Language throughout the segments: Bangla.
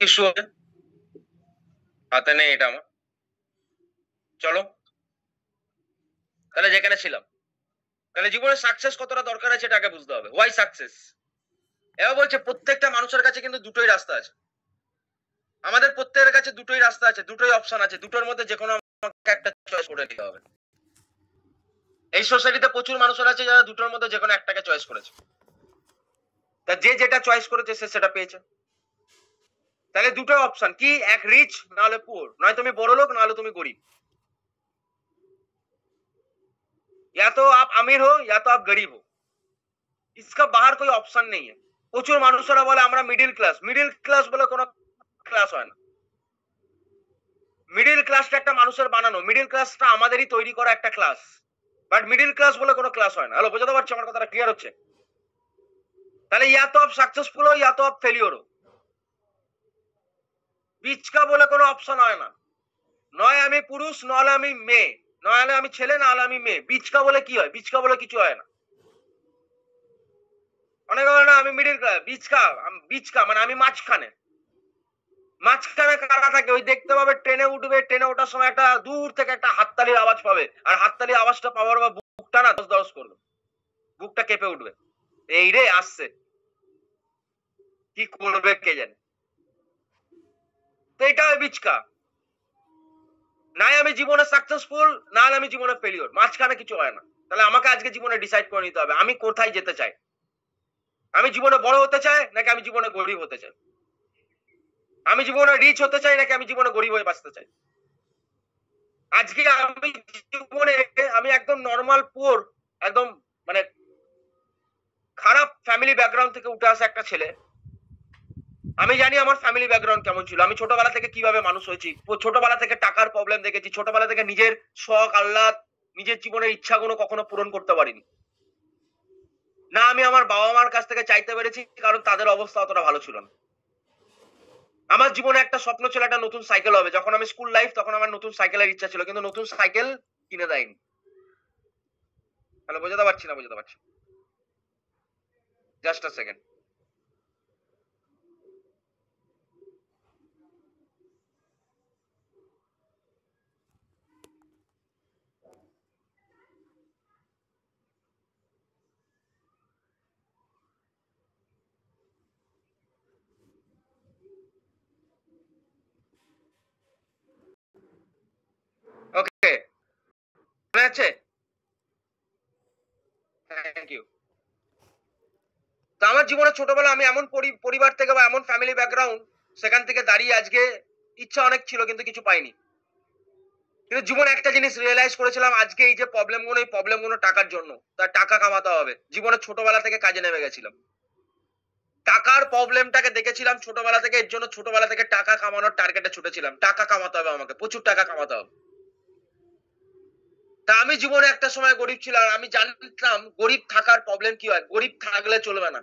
ইস্যু হবে, হাতে নেই এটা আমার। চলো তাহলে যেখানে ছিলাম, তাহলে জীবনে সাকসেস কতটা দরকার আছে এটাকে বুঝতে হবে। Why success? এবার বলছে প্রত্যেকটা মানুষের কাছে কিন্তু দুটোই রাস্তা আছে। আমাদের প্রত্যেকের কাছে দুটোই রাস্তা আছে, দুটোই অপশন আছে, দুটোর মধ্যে যে কোনো আমাকে একটা চয়েস করে নিতে হবে। এই সোসাইটিতে প্রচুর মানুষের আছে যারা দুটোর মধ্যে যে কোনো একটাকে চয়েস করেছে। তা যে যেটা চয়েস করেছে সে সেটা পেয়েছে। তাহলে দুটো অপশন কি, এক রিচ না হলে পুয়ার, নয় তুমি বড় লোক না হলে তুমি গরিব। या तो आप अमीर हो या तो आप गरीब हो, इसका बाहर कोई ऑप्शन नहीं है। প্রচুর মানুষেরা বলে আমরা মিডিল ক্লাস, মিডিল ক্লাস বলে কোনো ক্লাস হয় না। মিডিল ক্লাসটা একটা মানুষের বানানো, মিডিল ক্লাসটা আমাদেরই তৈরি করা একটা ক্লাস, বাট মিডিল ক্লাস বলে কোনো ক্লাস হয় না। হ্যালো, বোঝাতে পারছি আমার কথাটা ক্লিয়ার হচ্ছে? তাহলে ইয়া তো আপ সাকসেসফুল हो या तो आप फेलियर हो, বিচকা বলে কোনো অপশন হয় না। নয় আমি পুরুষ নয় আমি মেয়ে, নয় আমি ছেলে না হলে আমি মেয়ে, বিচকা বলে কি হয়? বিচকা বলে কিছু হয় না। অনেকে বলে না আমি মিডিল ক্লাস, বিচকা, বিচকা মানে আমি মাঝখানে। মাঝখানে কারা থাকে? ওই দেখতে পাবে ট্রেনে উঠবে, ট্রেনে ওঠার সময় একটা দূর থেকে একটা হাততালির আওয়াজ পাবে, আর হাততালির আওয়াজটা পাওয়ার বা বুকটা না দশ দশ করবে, বুকটা কেঁপে উঠবে, এই রে আসছে, কি করবে কে জানে। তো এটা বিচকা। নাই আমি জীবনে সাকসেসফুল না হলে আমি জীবনে ফেলিওর, মাঝখানে কিছু হয় না। তাহলে আমাকে আজকে জীবনে ডিসাইড করে নিতে হবে আমি কোথায় যেতে চাই। আমি জীবনে বড় হতে চাই নাকি আমি জীবনে গরিব হতে চাই? আমি জীবনে রিচ হতে চাই নাকি আমি জীবনে গরিব হয়ে বাঁচতে চাই? আজকে আমি জীবনে আমি একদম নর্মাল পুয়ার, একদম মানে খারাপ ফ্যামিলি ব্যাকগ্রাউন্ড থেকে উঠে আসা একটা ছেলে। আমি জানি আমার ফ্যামিলি ব্যাকগ্রাউন্ড কেমন ছিল, আমি ছোটবেলা থেকে কিভাবে মানুষ হয়েছি, ছোটবেলা থেকে টাকার প্রবলেম দেখেছি, ছোটবেলা থেকে নিজের শখ আহ্লাদ, নিজের জীবনের ইচ্ছাগুলো কখনো পূরণ করতে পারিনি। না আমি আমার বাবা মার কাছ থেকে চাইতে পেরেছি, কারণ তাদের অবস্থা অতটা ভালো ছিল না। আমার জীবনে একটা স্বপ্ন ছিল একটা নতুন সাইকেল হবে, যখন আমি স্কুল লাইফ তখন আমার নতুন সাইকেলের ইচ্ছা ছিল, কিন্তু নতুন সাইকেল কিনে দেয়নি। তাহলে বোঝাতে পারছি না? বোঝাতে পারছি, জাস্ট আ সেকেন্ড। ওকে, মনে আছে? Thank you. তো আমার জীবনে ছোটবেলা আমি এমন পরিবার থেকে বা এমন ফ্যামিলি ব্যাকগ্রাউন্ড, সেখান থেকে দাঁড়িয়ে আজকে ইচ্ছা অনেক ছিল কিন্তু কিছু পাইনি। কিন্তু জীবনে একটা জিনিস রিয়েলাইজ করেছিলাম, আজকে এই যে প্রবলেম গুলো, এই প্রবলেম গুলো টাকার জন্য, তার টাকা কামাতে হবে। জীবনে ছোটবেলা থেকে কাজে নেমে গেছিলাম, টাকার প্রবলেমটাকে দেখেছিলাম ছোটবেলা থেকে, এর জন্য ছোটবেলা থেকে টাকা কামানোর টার্গেটে ছুটেছিলাম, টাকা কামাতে হবে আমাকে, প্রচুর টাকা কামাতে হবে। তা আমি জীবনে একটা সময় গরিব ছিলাম, আমি জানতাম গরিব থাকার প্রবলেম কি হয়, গরিব থাকলে চলবে না।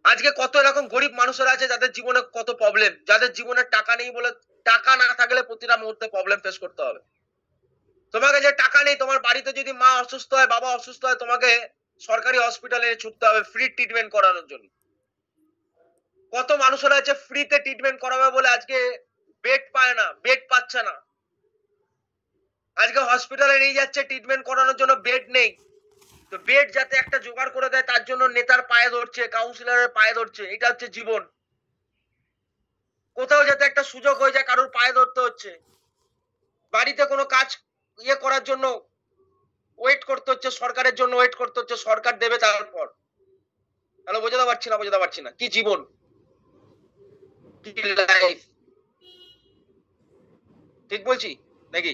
আজকে কত এরকম গরিব মানুষেরা আছে যাদের জীবনে কত প্রবলেম, যাদের জীবনে টাকা নেই বলে, টাকা না থাকলে প্রতিটা মুহূর্তে প্রবলেম ফেস করতে হবে। তোমাকে যে টাকা নেই, তোমার বাড়িতে যদি মা অসুস্থ হয়, বাবা অসুস্থ হয়, তোমাকে সরকারি হসপিটালে ছুটতে হবে ফ্রি ট্রিটমেন্ট করানোর জন্য। কত মানুষেরা আছে ফ্রিতে ট্রিটমেন্ট করাবে বলে আজকে বেড পায় না, বেড পাচ্ছে না। আজকে হসপিটালে নিয়ে যাচ্ছে ট্রিটমেন্ট করানোর জন্য, বেড নেই। তো বেড যাতে একটা জোগাড় করে দেয় তার জন্য নেতার পায়ে ধরছে, কাউন্সিলরের পায়ে ধরছে, এটা হচ্ছে জীবন। কোথাও যাতে একটা সুযোগ হয়ে যায় কারোর পায়ে ধরতে হচ্ছে, বাড়িতে কোনো কাজ করার জন্য ওয়েট করতে হচ্ছে, সরকারের জন্য ওয়েট করতে হচ্ছে, সরকার দেবে তারপর। তাহলে বোঝাতে পারছি না? বোঝাতে পারছি না? কি জীবন, কি লাইফ, ঠিক বলছি নাকি?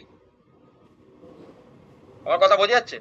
আমার কথা বোঝা যাচ্ছে?